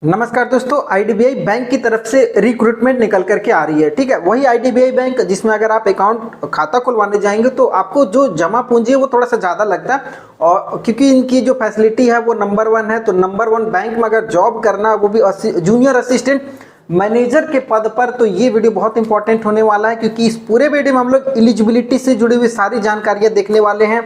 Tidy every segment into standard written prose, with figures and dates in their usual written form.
नमस्कार दोस्तों, IDBI bank की तरफ से रिक्रूटमेंट निकल करके आ रही है। ठीक है, वही आईडीबीआई बैंक जिसमें अगर आप अकाउंट खाता खुलवाने जाएंगे तो आपको जो जमा पूंजी है वो थोड़ा सा ज़्यादा लगता है। और क्योंकि इनकी जो फैसिलिटी है वो नंबर 1 है, तो नंबर 1 बैंक में अगर जॉब करना है वो भी जूनियर असिस्टेंट मैनेजर के पद पर, तो ये वीडियो बहुत इंपॉर्टेंट होने वाला है। क्योंकि इस पूरे वीडियो में हम लोग एलिजिबिलिटी से जुड़ी हुई सारी जानकारियाँ देखने वाले हैं।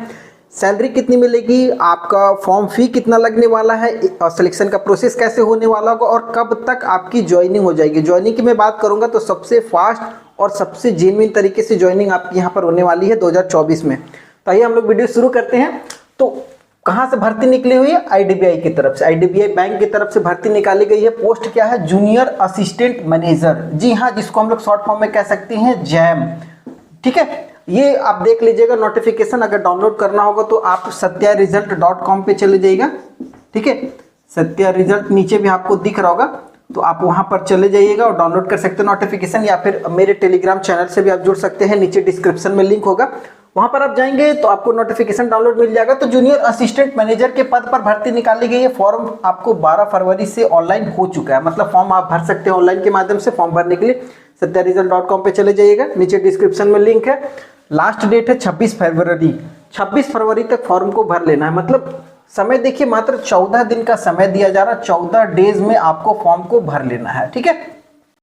सैलरी कितनी मिलेगी, आपका फॉर्म फी कितना लगने वाला है, और सिलेक्शन का प्रोसेस कैसे होने वाला होगा, और कब तक आपकी ज्वाइनिंग हो जाएगी। ज्वाइनिंग की मैं बात करूंगा तो सबसे फास्ट और सबसे जेन्युइन तरीके से ज्वाइनिंग आपकी यहाँ पर होने वाली है 2024 में। तो आइए हम लोग वीडियो शुरू करते हैं। तो कहाँ से भर्ती निकली हुई है? आईडीबीआई की तरफ से, आईडीबीआई बैंक की तरफ से भर्ती निकाली गई है। पोस्ट क्या है? Junior assistant manager. जी हाँ, जिसको हम लोग शॉर्ट फॉर्म में कह सकते हैं जैम। ठीक है, ये आप देख लीजिएगा नोटिफिकेशन। अगर डाउनलोड करना होगा तो आप satyaresult.com पे चले जाइएगा। ठीक है, सत्या रिजल्ट नीचे भी आपको दिख रहा होगा, तो आप वहां पर चले जाइएगा और डाउनलोड कर सकते हैं नोटिफिकेशन, या फिर मेरे टेलीग्राम चैनल से भी आप जुड़ सकते हैं। नीचे डिस्क्रिप्शन में लिंक होगा, वहां पर आप जाएंगे तो आपको नोटिफिकेशन डाउनलोड मिल जाएगा। तो जूनियर असिस्टेंट मैनेजर के पद पर भर्ती निकाली गई है। फॉर्म आपको 12 फरवरी से ऑनलाइन हो चुका है, मतलब फॉर्म आप भर सकते हैं ऑनलाइन के माध्यम से। फॉर्म भरने के लिए satyaresult.com पे चले जाइएगा, नीचे डिस्क्रिप्शन में लिंक है। लास्ट डेट है 26 फरवरी। 26 फरवरी तक फॉर्म को भर लेना है। मतलब समय देखिए, मात्र 14 दिन का समय दिया जा रहा है। 14 डेज में आपको फॉर्म को भर लेना है। ठीक है,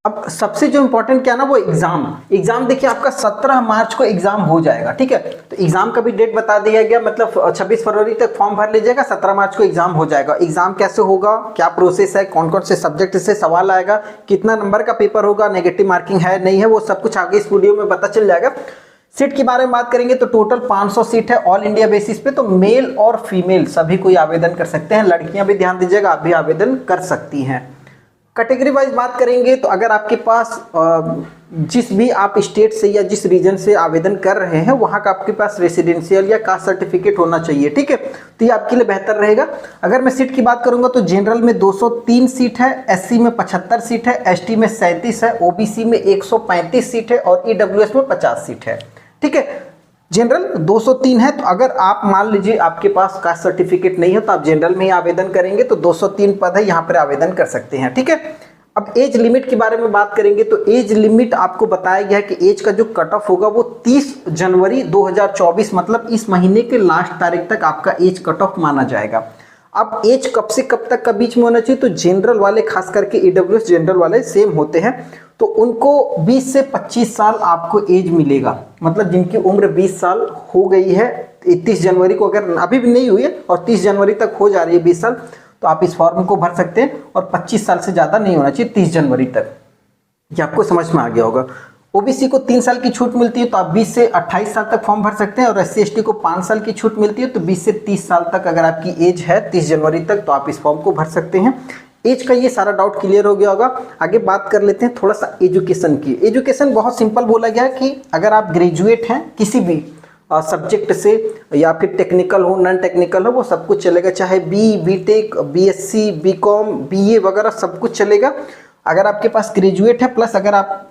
अब सबसे जो इंपॉर्टेंट क्या ना, वो एग्जाम देखिए आपका 17 मार्च को एग्जाम हो जाएगा। ठीक है, तो एग्जाम का भी डेट बता दिया गया, मतलब 26 फरवरी तक फॉर्म भर लीजिएगा, 17 मार्च को एग्जाम हो जाएगा। एग्जाम कैसे होगा, क्या प्रोसेस है, कौन कौन से सब्जेक्ट से सवाल आएगा, कितना नंबर का पेपर होगा, नेगेटिव मार्किंग है नहीं है, वो सब कुछ आगे इस वीडियो में पता चल जाएगा। सीट के बारे में बात करेंगे तो टोटल 500 सीट है ऑल इंडिया बेसिस पे। तो मेल और फीमेल सभी कोई आवेदन कर सकते हैं। लड़कियां भी ध्यान दीजिएगा, आप भी आवेदन कर सकती हैं। कैटेगरी वाइज बात करेंगे तो अगर आपके पास जिस भी आप स्टेट से या जिस रीजन से आवेदन कर रहे हैं वहां का आपके पास रेसिडेंशियल या कास्ट सर्टिफिकेट होना चाहिए। ठीक है, तो ये आपके लिए बेहतर रहेगा। अगर मैं सीट की बात करूंगा तो जनरल में 203 सीट है, एससी में 75 सीट है, एसटी में 37 है, ओबीसी में 135 सीट है और ईडब्ल्यूएस में 50 सीट है। ठीक है, जनरल 203 है। तो अगर आप मान लीजिए आपके पास कास्ट सर्टिफिकेट नहीं है तो आप जनरल में ही आवेदन करेंगे, तो 203 पद है, यहाँ पर आवेदन कर सकते हैं। ठीक है, अब एज लिमिट के बारे में बात करेंगे तो एज लिमिट आपको बताया गया है कि एज का जो कट ऑफ होगा वो 30 जनवरी 2024, मतलब इस महीने के लास्ट तारीख तक आपका एज कट ऑफ माना जाएगा। अब एज कब से कब तक का बीच में होना चाहिए, तो जनरल वाले, खास करके ईडब्ल्यूएस जनरल वाले सेम होते हैं, तो उनको 20 से 25 साल आपको एज मिलेगा। मतलब जिनकी उम्र 20 साल हो गई है 31 जनवरी को, अगर अभी भी नहीं हुई है और 30 जनवरी तक हो जा रही है 20 साल, तो आप इस फॉर्म को भर सकते हैं। और 25 साल से ज़्यादा नहीं होना चाहिए 30 जनवरी तक। ये आपको समझ में आ गया होगा। ओबीसी को 3 साल की छूट मिलती है, तो आप 20 से 28 साल तक फॉर्म भर सकते हैं। और एससी एसटी को 5 साल की छूट मिलती है, तो 20 से 30 साल तक अगर आपकी एज है 30 जनवरी तक, तो आप इस फॉर्म को भर सकते हैं। एज का ये सारा डाउट क्लियर हो गया होगा। आगे बात कर लेते हैं थोड़ा सा एजुकेशन की। एजुकेशन बहुत सिंपल बोला गया है कि अगर आप ग्रेजुएट हैं किसी भी सब्जेक्ट से, या फिर टेक्निकल हो नॉन टेक्निकल हो, वो सब कुछ चलेगा। चाहे बीटेक, बीएससी, बीकॉम, बीए वगैरह सब कुछ चलेगा। अगर आपके पास ग्रेजुएट है प्लस अगर आप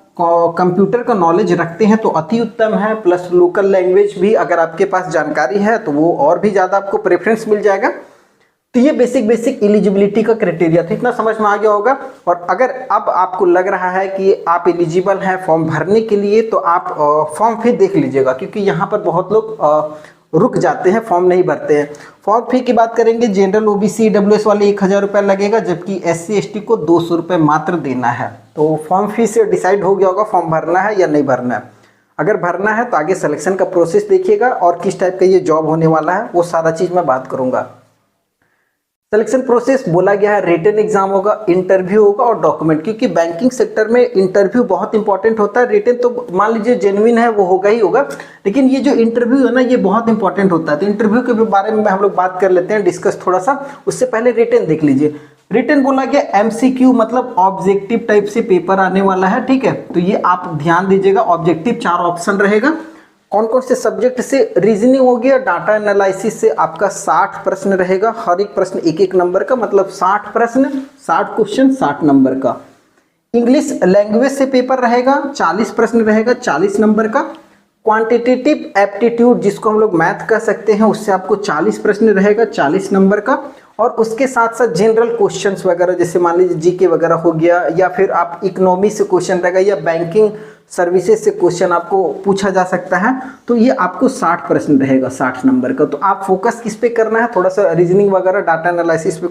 कंप्यूटर का नॉलेज रखते हैं तो अति उत्तम है, प्लस लोकल लैंग्वेज भी अगर आपके पास जानकारी है तो वो और भी ज़्यादा आपको प्रेफरेंस मिल जाएगा। तो ये बेसिक एलिजिबिलिटी का क्राइटेरिया था, इतना समझ में आ गया होगा। और अगर अब आपको लग रहा है कि आप एलिजिबल हैं फॉर्म भरने के लिए, तो आप फॉर्म फी देख लीजिएगा, क्योंकि यहाँ पर बहुत लोग रुक जाते हैं, फॉर्म नहीं भरते हैं। फॉर्म फी की बात करेंगे, जनरल ओबीसी ईडब्ल्यूएस वाले 1000 रुपये लगेगा, जबकि एससी एसटी को 200 रुपये मात्र देना है। तो फॉर्म फी से डिसाइड हो गया होगा फॉर्म भरना है या नहीं भरना है। अगर भरना है तो आगे सिलेक्शन का प्रोसेस देखिएगा और किस टाइप का ये जॉब होने वाला है वो सारा चीज़ मैं बात करूँगा। सिलेक्शन प्रोसेस बोला गया है, रिटन एग्जाम होगा, इंटरव्यू होगा और डॉक्यूमेंट, क्योंकि बैंकिंग सेक्टर में इंटरव्यू बहुत इंपॉर्टेंट होता है। रिटन तो मान लीजिए जेन्युइन है वो होगा ही होगा, लेकिन ये जो इंटरव्यू है ना ये बहुत इंपॉर्टेंट होता है। तो इंटरव्यू के बारे में हम लोग बात कर लेते हैं, डिस्कस थोड़ा सा। उससे पहले रिटन देख लीजिए। रिटन बोला गया एमसीक्यू, मतलब ऑब्जेक्टिव टाइप से पेपर आने वाला है। ठीक है, तो ये आप ध्यान दीजिएगा। ऑब्जेक्टिव 4 ऑप्शन रहेगा। कौन कौन से सब्जेक्ट से? रीजनिंग हो गया, डाटा एनालिसिस से आपका 60 प्रश्न रहेगा, हर एक प्रश्न 1-1 नंबर का, मतलब 60 प्रश्न 60 क्वेश्चन 60 नंबर का। इंग्लिश लैंग्वेज से पेपर रहेगा, 40 प्रश्न रहेगा, 40 नंबर का। क्वांटिटेटिव एप्टीट्यूड जिसको हम लोग मैथ कह सकते हैं, उससे आपको 40 प्रश्न रहेगा, 40 नंबर का। और उसके साथ साथ जनरल क्वेश्चंस वगैरह, जैसे मान लीजिए जीके वगैरह हो गया, या फिर आप इकोनॉमी से क्वेश्चन रहेगा, या बैंकिंग सर्विसेज से क्वेश्चन आपको पूछा जा सकता है। तो ये आपको 60 प्रश्न रहेगा, 60 नंबर का। तो आप फोकस किस पे करना है, थोड़ा सा रीजनिंग वगैरह, डाटा एनालिसिस पे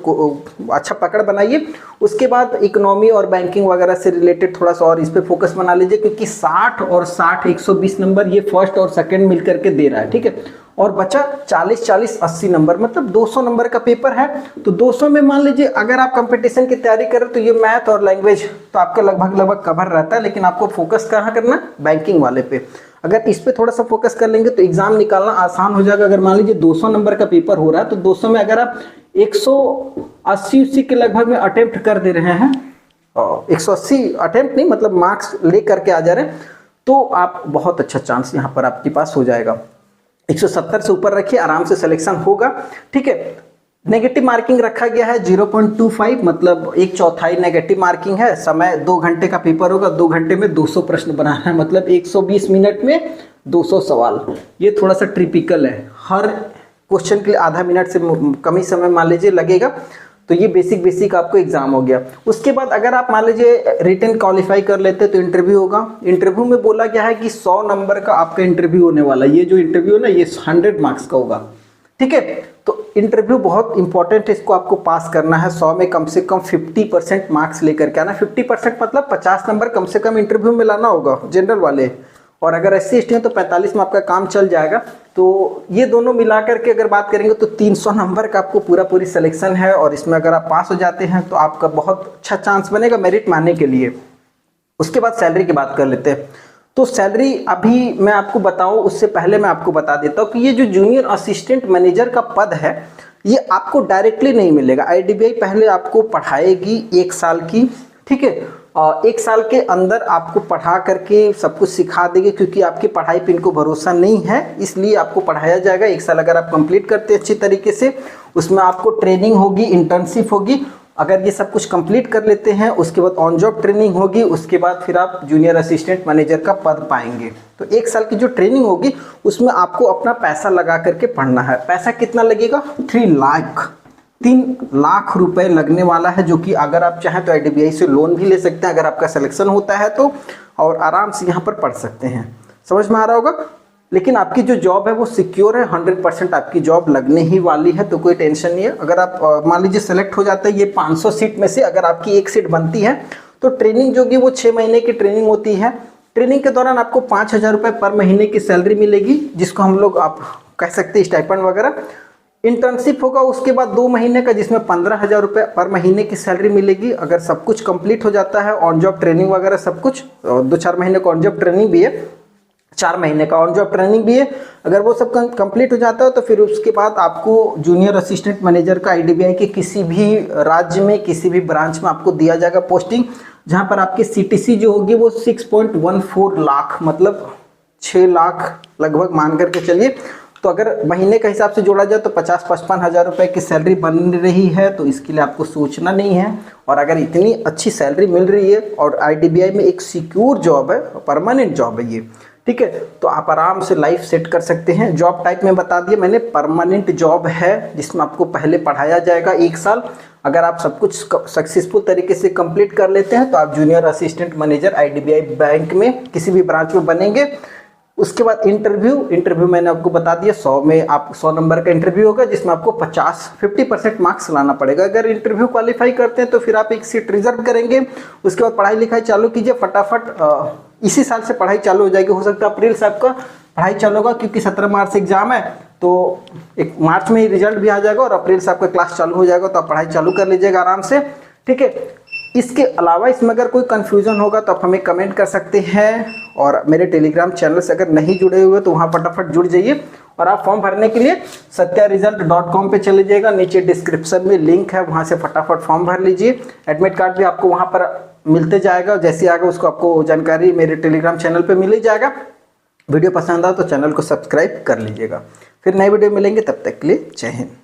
अच्छा पकड़ बनाइए। उसके बाद इकोनॉमी और बैंकिंग वगैरह से रिलेटेड थोड़ा सा और इस पे फोकस बना लीजिए, क्योंकि 60 और 60 120 नंबर ये फर्स्ट और सेकंड मिल करके दे रहा है, ठीक है। और बचा 40 40 80 नंबर, मतलब 200 नंबर का पेपर है। तो 200 में मान लीजिए अगर आप कंपटीशन की तैयारी करें तो ये मैथ और लैंग्वेज तो आपका लगभग कवर रहता है, लेकिन आपको फोकस कहाँ करना है, बैंकिंग वाले पे। अगर इस पे थोड़ा सा फोकस कर लेंगे तो एग्जाम निकालना आसान हो जाएगा। अगर मान लीजिए 200 नंबर का पेपर हो रहा है तो 200 में अगर आप 180 के लगभग में अटेम्प्ट कर दे रहे हैं, 180 अटेम्प्ट नहीं मतलब मार्क्स ले करके आ जा रहे हैं, तो आप बहुत अच्छा चांस यहाँ पर आपके पास हो जाएगा। 170 से ऊपर रखिए, आराम से सिलेक्शन होगा, ठीक है। नेगेटिव मार्किंग रखा गया है 0.25, मतलब 1/4 नेगेटिव मार्किंग है। समय 2 घंटे का पेपर होगा, 2 घंटे में 200 प्रश्न बनाना है, मतलब 120 मिनट में 200 सवाल। ये थोड़ा सा ट्रिपिकल है, हर क्वेश्चन के लिए आधा मिनट से कम ही समय मान लीजिए लगेगा। तो ये बेसिक आपको एग्जाम हो गया। उसके बाद अगर आप मान लीजिए रिटन क्वालिफाई कर लेते तो इंटरव्यू होगा। इंटरव्यू में बोला गया है कि 100 नंबर का आपका इंटरव्यू होने वाला है। ये जो इंटरव्यू है ना, ये 100 मार्क्स का होगा, ठीक है। तो इंटरव्यू बहुत इंपॉर्टेंट है, इसको आपको पास करना है। 100 में कम से कम 50% मार्क्स लेकर के आना। 50% मतलब 50 नंबर कम से कम इंटरव्यू में लाना होगा जनरल वाले, और अगर SC ST है तो 45 में आपका काम चल जाएगा। तो ये दोनों मिलाकर के अगर बात करेंगे तो 300 नंबर का आपको पूरी सिलेक्शन है, और इसमें अगर आप पास हो जाते हैं तो आपका बहुत अच्छा चांस बनेगा मेरिट में आने के लिए। उसके बाद सैलरी की बात कर लेते हैं। तो सैलरी अभी मैं आपको बताऊं उससे पहले मैं आपको बता देता हूं कि ये जो जूनियर असिस्टेंट मैनेजर का पद है, ये आपको डायरेक्टली नहीं मिलेगा। IDBI पहले आपको पढ़ाएगी 1 साल की, ठीक है। 1 साल के अंदर आपको पढ़ा करके सब कुछ सिखा देंगे, क्योंकि आपकी पढ़ाई पे इनको भरोसा नहीं है, इसलिए आपको पढ़ाया जाएगा। 1 साल अगर आप कंप्लीट करते हैं अच्छी तरीके से, उसमें आपको ट्रेनिंग होगी, इंटर्नशिप होगी। अगर ये सब कुछ कंप्लीट कर लेते हैं उसके बाद ऑन जॉब ट्रेनिंग होगी, उसके बाद फिर आप जूनियर असिस्टेंट मैनेजर का पद पाएंगे। तो 1 साल की जो ट्रेनिंग होगी उसमें आपको अपना पैसा लगा करके पढ़ना है। पैसा कितना लगेगा, 3 लाख रुपए लगने वाला है, जो कि अगर आप चाहें तो IDBI से लोन भी ले सकते हैं अगर आपका सिलेक्शन होता है तो, और आराम से यहाँ पर पढ़ सकते हैं। समझ में आ रहा होगा। लेकिन आपकी जो जॉब है वो सिक्योर है, 100% आपकी जॉब लगने ही वाली है, तो कोई टेंशन नहीं है। अगर आप मान लीजिए सेलेक्ट हो जाते हैं, ये 500 सीट में से अगर आपकी 1 सीट बनती है तो ट्रेनिंग जो कि वो 6 महीने की ट्रेनिंग होती है। ट्रेनिंग के दौरान आपको 5,000 रुपये पर महीने की सैलरी मिलेगी, जिसको हम लोग आप कह सकते हैं स्टाइपेंड वगैरह। इंटर्नशिप होगा उसके बाद 2 महीने का, जिसमें 15,000 रुपये पर महीने की सैलरी मिलेगी अगर सब कुछ कंप्लीट हो जाता है। ऑन जॉब ट्रेनिंग वगैरह सब कुछ, 2-4 महीने का ऑन जॉब ट्रेनिंग भी है, 4 महीने का ऑन जॉब ट्रेनिंग भी है। अगर वो सब कंप्लीट हो जाता है तो फिर उसके बाद आपको जूनियर असिस्टेंट मैनेजर का IDBI के किसी भी राज्य में, किसी भी ब्रांच में आपको दिया जाएगा पोस्टिंग, जहाँ पर आपकी CTC जो होगी वो 6.14 लाख, मतलब 6 लाख लगभग मान करके चलिए। तो अगर महीने का हिसाब से जोड़ा जाए तो 50-55 हज़ार रुपये की सैलरी बन रही है, तो इसके लिए आपको सोचना नहीं है। और अगर इतनी अच्छी सैलरी मिल रही है और IDBI में एक सिक्योर जॉब है, परमानेंट जॉब है ये, ठीक है, तो आप आराम से लाइफ सेट कर सकते हैं। जॉब टाइप में बता दिया मैंने, परमानेंट जॉब है जिसमें आपको पहले पढ़ाया जाएगा 1 साल। अगर आप सब कुछ सक्सेसफुल तरीके से कंप्लीट कर लेते हैं तो आप junior assistant manager IDBI bank में किसी भी ब्रांच में बनेंगे। उसके बाद इंटरव्यू मैंने आपको बता दिया, 100 में आप 100 नंबर का इंटरव्यू होगा, जिसमें आपको 50% मार्क्स लाना पड़ेगा। अगर इंटरव्यू क्वालिफाई करते हैं तो फिर आप 1 सीट रिजर्व करेंगे। उसके बाद पढ़ाई लिखाई चालू कीजिए फटाफट। इसी साल से पढ़ाई चालू हो जाएगी, हो सकता है अप्रैल से आपका पढ़ाई चालू होगा, क्योंकि 17 मार्च से एग्जाम है, तो 1 मार्च में ही रिजल्ट भी आ जाएगा और अप्रैल से आपका क्लास चालू हो जाएगा। तो आप पढ़ाई चालू कर लीजिएगा आराम से, ठीक है। इसके अलावा इसमें अगर कोई कन्फ्यूजन होगा तो आप हमें कमेंट कर सकते हैं, और मेरे टेलीग्राम चैनल से अगर नहीं जुड़े हुए तो वहाँ फटाफट जुड़ जाइए। और आप फॉर्म भरने के लिए satyaresult.com पे चले जाइएगा, नीचे डिस्क्रिप्शन में लिंक है, वहाँ से फटाफट फॉर्म भर लीजिए। एडमिट कार्ड भी आपको वहाँ पर मिलते जाएगा, जैसे आएगा उसको आपको जानकारी मेरे टेलीग्राम चैनल पे मिल ही जाएगा। वीडियो पसंद आए तो चैनल को सब्सक्राइब कर लीजिएगा। फिर नए वीडियो मिलेंगे, तब तक के लिए जय हिंद।